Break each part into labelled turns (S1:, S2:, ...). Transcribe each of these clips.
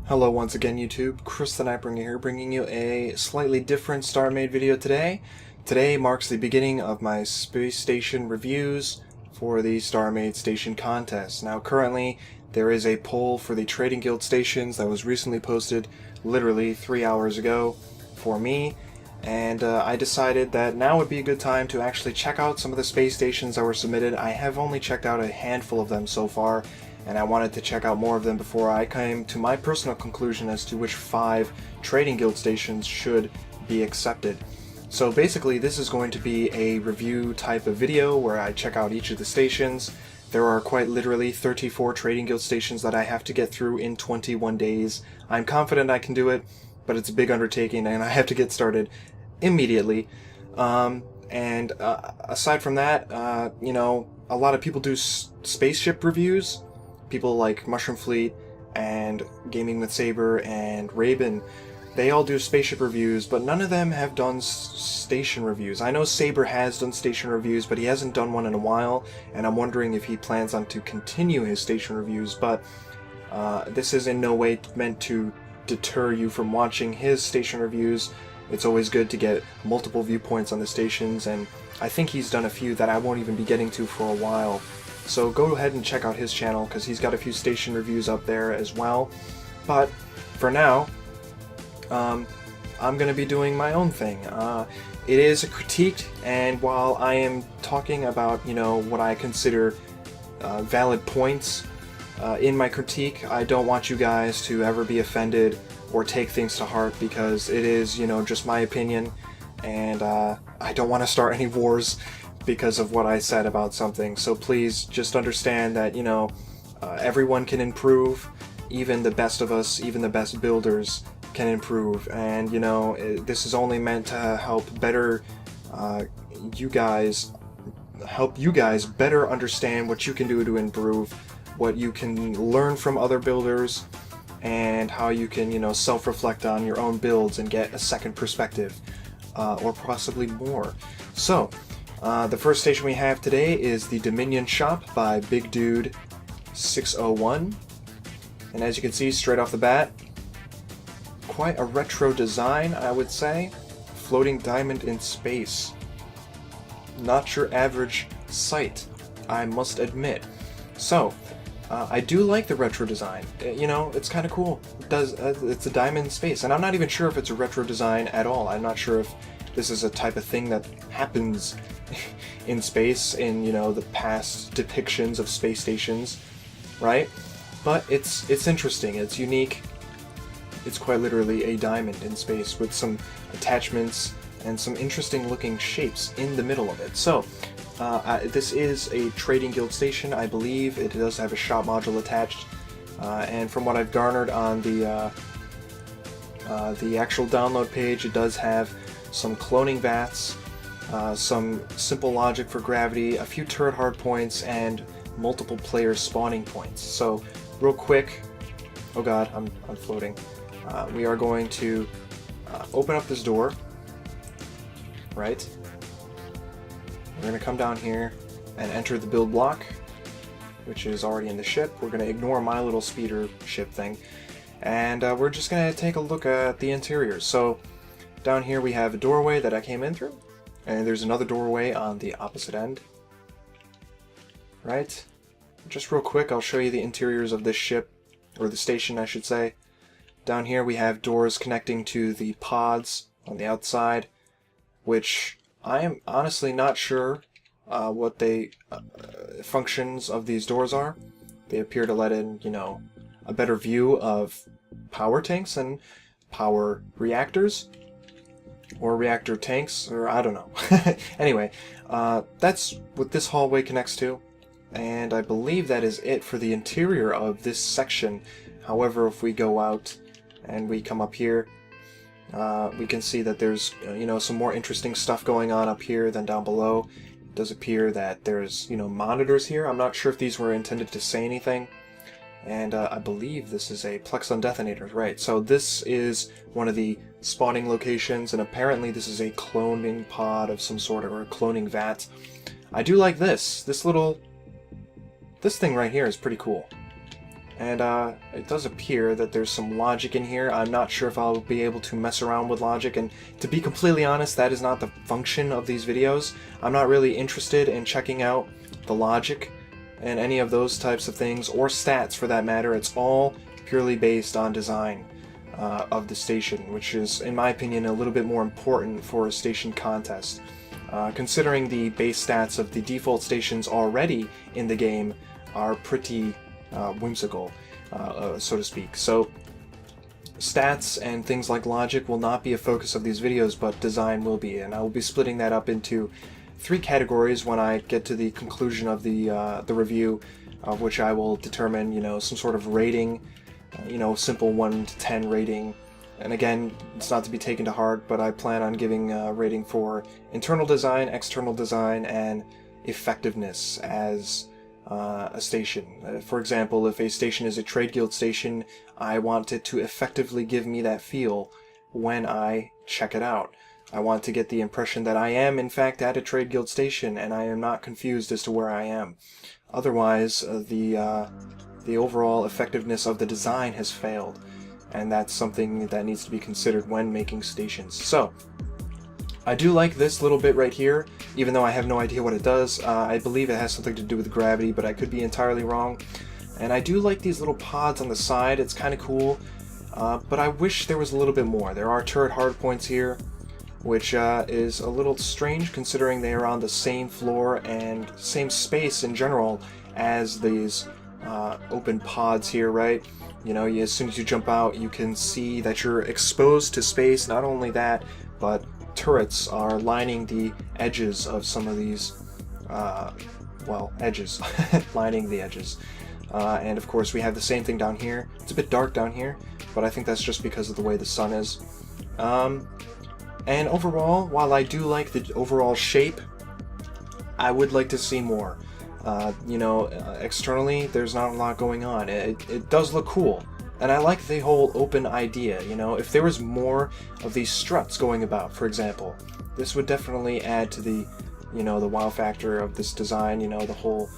S1: Hello once again YouTube, Chris the Nightbringer here, bringing you a slightly different StarMade video today. Today marks the beginning of my space station reviews for the StarMade station contest. Now currently there is a poll for the Trading Guild stations that was recently posted literally 3 hours ago for me, and I decided that now would be a good time to actually check out some of the space stations that were submitted. I have only checked out a handful of them so far, and I wanted to check out more of them before I came to my personal conclusion as to which 5 Trading Guild stations should be accepted. So basically this is going to be a review type of video where I check out each of the stations. There are quite literally 34 Trading Guild stations that I have to get through in 21 days. I'm confident I can do it, but it's a big undertaking and I have to get started immediately. Aside from that, you know, a lot of people do spaceship reviews. People like Mushroom Fleet and Gaming with Saber and Raven, they all do spaceship reviews, but none of them have done station reviews. I know Saber has done station reviews, but he hasn't done one in a while, and I'm wondering if he plans on to continue his station reviews, but this is in no way meant to deter you from watching his station reviews. It's always good to get multiple viewpoints on the stations, and I think he's done a few that I won't even be getting to for a while. So go ahead and check out his channel because he's got a few station reviews up there as well. But for now, I'm going to be doing my own thing. It is a critique, and while I am talking about, you know, what I consider valid points in my critique, I don't want you guys to ever be offended or take things to heart, because it is, you know, just my opinion, and I don't want to start any wars because of what I said about something. So please just understand that, you know, everyone can improve. Even the best of us, even the best builders can improve, and you know, this is only meant to help you guys better understand what you can do to improve, what you can learn from other builders, and how you can, you know, self-reflect on your own builds and get a second perspective, or possibly more. So the first station we have today is the Dominion Shop by Big Dude 601, and as you can see straight off the bat, quite a retro design, I would say. Floating diamond in space. Not your average sight, I must admit. So I do like the retro design. You know, it's kind of cool. It's a diamond in space, and I'm not even sure if it's a retro design at all. I'm not sure if this is a type of thing that happens in space, in, you know, the past depictions of space stations, right? But it's interesting, it's unique. It's quite literally a diamond in space with some attachments and some interesting looking shapes in the middle of it. So this is a Trading Guild station, I believe. It does have a shop module attached, and from what I've garnered on the actual download page, it does have some cloning vats, some simple logic for gravity, a few turret hardpoints, and multiple player spawning points. So real quick, oh god, I'm floating. We are going to open up this door, right? We're going to come down here and enter the build block, which is already in the ship. We're going to ignore my little speeder ship thing, and we're just going to take a look at the interior. So down here we have a doorway that I came in through, and there's another doorway on the opposite end, right? Just real quick, I'll show you the interiors of this ship, or the station I should say. Down here we have doors connecting to the pods on the outside, which I am honestly not sure what the functions of these doors are. They appear to let in, you know, a better view of power tanks and power reactors, or reactor tanks, or I don't know. Anyway, that's what this hallway connects to, and I believe that is it for the interior of this section. However, if we go out and we come up here, we can see that there's, you know, some more interesting stuff going on up here than down below. It does appear that there's, you know, monitors here. I'm not sure if these were intended to say anything. And I believe this is a Plexon detonator, right? So this is one of the spawning locations, and apparently this is a cloning pod of some sort, or a cloning vat. I do like this. This thing right here is pretty cool. And it does appear that there's some logic in here. I'm not sure if I'll be able to mess around with logic, and to be completely honest, that is not the function of these videos. I'm not really interested in checking out the logic and any of those types of things, or stats for that matter. It's all purely based on design of the station, which is, in my opinion, a little bit more important for a station contest. Considering the base stats of the default stations already in the game are pretty whimsical, so to speak. So stats and things like logic will not be a focus of these videos, but design will be, and I will be splitting that up into 3 categories when I get to the conclusion of the review, of which I will determine, some sort of rating, simple 1 to 10 rating. And again, it's not to be taken to heart, but I plan on giving a rating for internal design, external design, and effectiveness as a station. For example, if a station is a trade guild station, I want it to effectively give me that feel when I check it out. I want to get the impression that I am, in fact, at a trade guild station, and I am not confused as to where I am. Otherwise, the overall effectiveness of the design has failed, and that's something that needs to be considered when making stations. So, I do like this little bit right here, even though I have no idea what it does. I believe it has something to do with gravity, but I could be entirely wrong. And I do like these little pods on the side. It's kind of cool, but I wish there was a little bit more. There are turret hardpoints here, which is a little strange considering they are on the same floor and same space in general as these open pods here, right? As soon as you jump out, you can see that you're exposed to space. Not only that, but turrets are lining the edges of some of these, edges, lining the edges. And of course we have the same thing down here. It's a bit dark down here, but I think that's just because of the way the sun is. And overall, while I do like the overall shape, I would like to see more. Externally, there's not a lot going on. It does look cool, and I like the whole open idea. If there was more of these struts going about, for example, this would definitely add to the, the wow factor of this design. The whole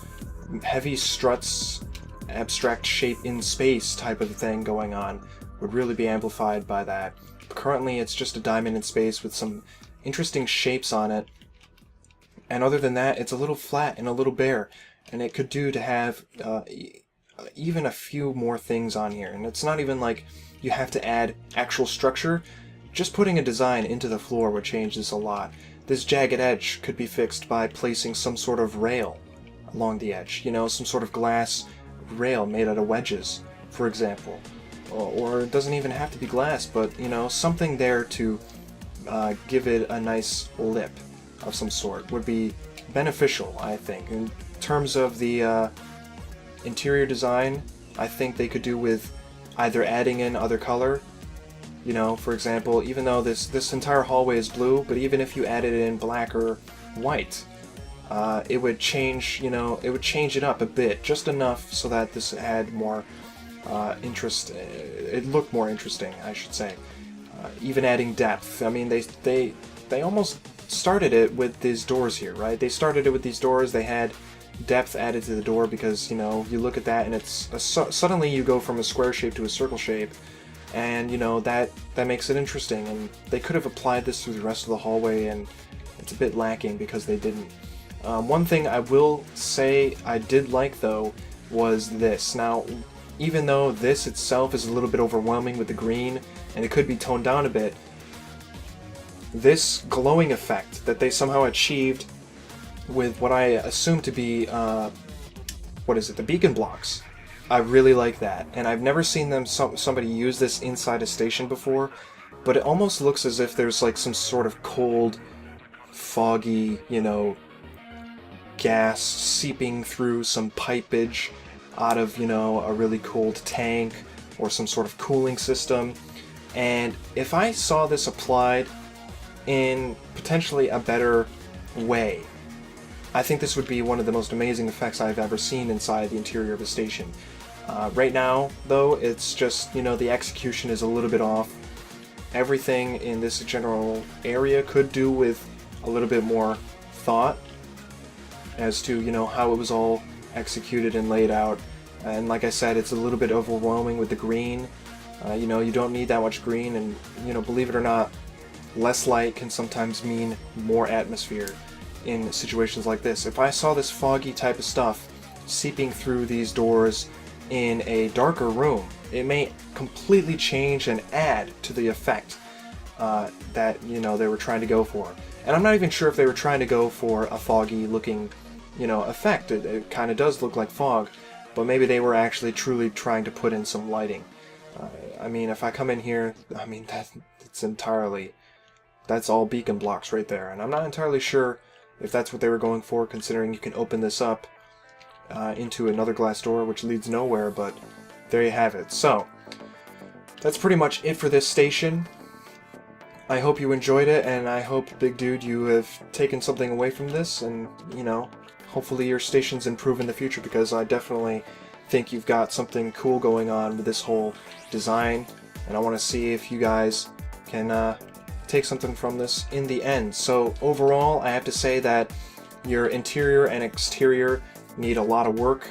S1: heavy struts, abstract shape in space type of thing going on would really be amplified by that. Currently, it's just a diamond in space with some interesting shapes on it. And other than that, it's a little flat and a little bare, and it could do to have even a few more things on here. And it's not even like you have to add actual structure. Just putting a design into the floor would change this a lot. This jagged edge could be fixed by placing some sort of rail along the edge, some sort of glass rail made out of wedges, for example. Or it doesn't even have to be glass, but, something there to give it a nice lip of some sort would be beneficial, I think. In terms of the interior design, I think they could do with either adding in other color. For example, even though this entire hallway is blue, but even if you added in black or white, it would change, it would change it up a bit, just enough so that this had more interest. It looked more interesting, I should say. Even adding depth. I mean, they almost started it with these doors here, right? They started it with these doors. They had depth added to the door because, you look at that and it's suddenly you go from a square shape to a circle shape, and that makes it interesting. And they could have applied this through the rest of the hallway, and it's a bit lacking because they didn't. One thing I will say I did like, though, was this. Now, even though this itself is a little bit overwhelming with the green, and it could be toned down a bit, this glowing effect that they somehow achieved with what I assume to be, the beacon blocks. I really like that, and I've never seen somebody use this inside a station before, but it almost looks as if there's like some sort of cold, foggy, gas seeping through some pipage out of, a really cold tank or some sort of cooling system. And if I saw this applied in potentially a better way, I think this would be one of the most amazing effects I've ever seen inside the interior of a station. Right now, though, it's just, the execution is a little bit off. Everything in this general area could do with a little bit more thought as to, how it was all executed and laid out. and like I said, it's a little bit overwhelming with the green. You know, you don't need that much green, and you know, believe it or not, less light can sometimes mean more atmosphere in situations like this. If I saw this foggy type of stuff seeping through these doors in a darker room, it may completely change and add to the effect that, you know, they were trying to go for. And I'm not even sure if they were trying to go for a foggy looking, you know, effect. It kind of does look like fog, but maybe they were actually truly trying to put in some lighting. I mean, if I come in here, I mean, that's all beacon blocks right there, and I'm not entirely sure if that's what they were going for, considering you can open this up into another glass door, which leads nowhere, but there you have it. So, that's pretty much it for this station. I hope you enjoyed it, and I hope, big dude, you have taken something away from this, and, you know, hopefully your stations improve in the future, because I definitely think you've got something cool going on with this whole design, and I want to see if you guys can take something from this in the end. So overall, I have to say that your interior and exterior need a lot of work.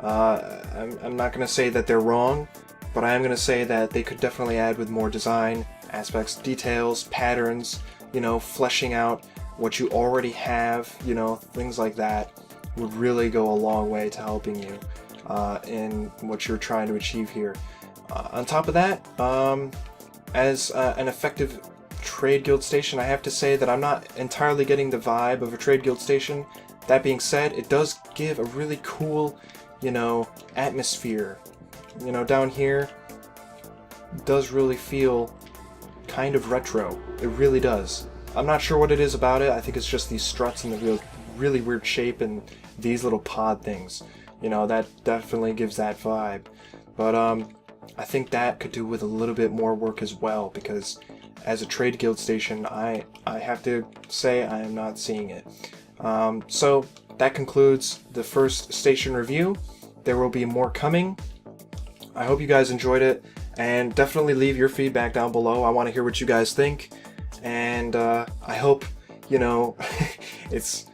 S1: I'm not going to say that they're wrong, but I am going to say that they could definitely add with more design aspects, details, patterns, you know, fleshing out what you already have, you know, things like that would really go a long way to helping you in what you're trying to achieve here. On top of that, as an effective trade guild station, I have to say that I'm not entirely getting the vibe of a trade guild station. That being said, it does give a really cool, you know, atmosphere. You know, down here, it does really feel kind of retro. It really does. I'm not sure what it is about it. I think it's just these struts and the really weird shape and these little pod things. You know, that definitely gives that vibe. But I think that could do with a little bit more work as well, because as a trade guild station, I have to say I am not seeing it. So that concludes the first station review. There will be more coming. I hope you guys enjoyed it, and definitely leave your feedback down below. I want to hear what you guys think, and I hope, you know, it's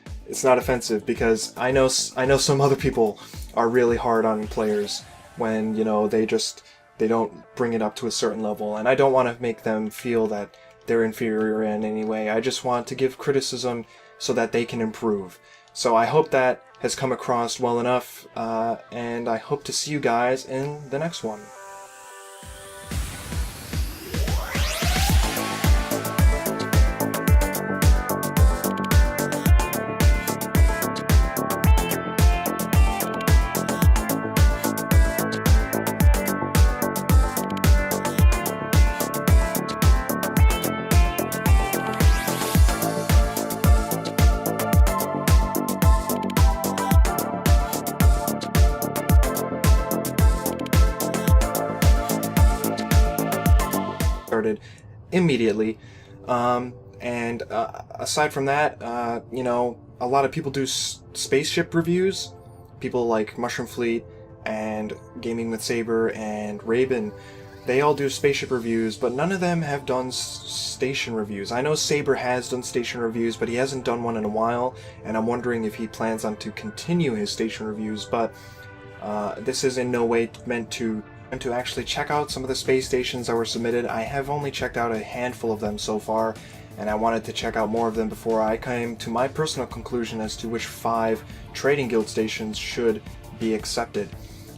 S1: not offensive, because I know some other people are really hard on players when, you know, they don't bring it up to a certain level, and I don't want to make them feel that they're inferior in any way. I just want to give criticism so that they can improve. So I hope that has come across well enough, and I hope to see you guys in the next one. Started immediately, and aside from that, you know, a lot of people do spaceship reviews. People like Mushroom Fleet and Gaming with Saber and Raven, they all do spaceship reviews, but none of them have done station reviews. I know Saber has done station reviews, but he hasn't done one in a while, and I'm wondering if he plans on to continue his station reviews. But this is in no way meant to actually check out some of the space stations that were submitted. I have only checked out a handful of them so far, and I wanted to check out more of them before I came to my personal conclusion as to which 5 trading guild stations should be accepted.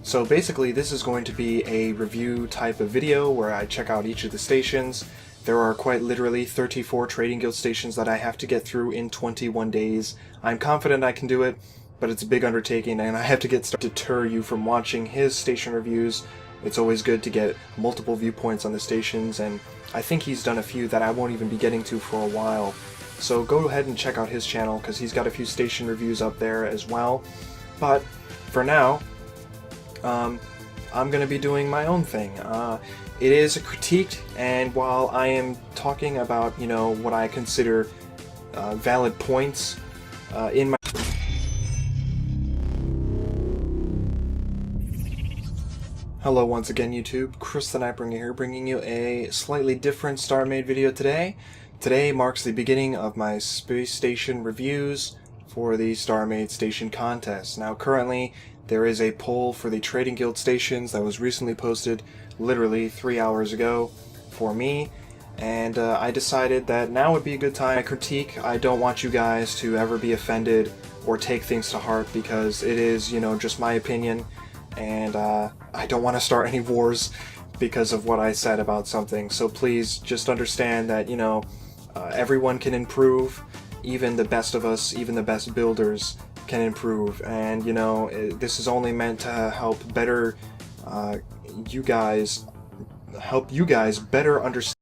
S1: So basically, this is going to be a review type of video where I check out each of the stations. There are quite literally 34 trading guild stations that I have to get through in 21 days. I'm confident I can do it, but it's a big undertaking, and I have to deter you from watching his station reviews. It's always good to get multiple viewpoints on the stations, and I think he's done a few that I won't even be getting to for a while. So go ahead and check out his channel, because he's got a few station reviews up there as well. But for now, I'm going to be doing my own thing. It is a critique, and while I am talking about, you know, what I consider valid points in my... Hello once again, YouTube. Chris the Nightbringer here, bringing you a slightly different StarMade video today. Today marks the beginning of my space station reviews for the StarMade station contest. Now currently there is a poll for the Trading Guild stations that was recently posted literally 3 hours ago for me, and I decided that now would be a good time to critique. I don't want you guys to ever be offended or take things to heart, because it is, just my opinion, and I don't want to start any wars because of what I said about something. So please just understand that, everyone can improve. Even the best of us, even the best builders can improve, and this is only meant to help you guys better understand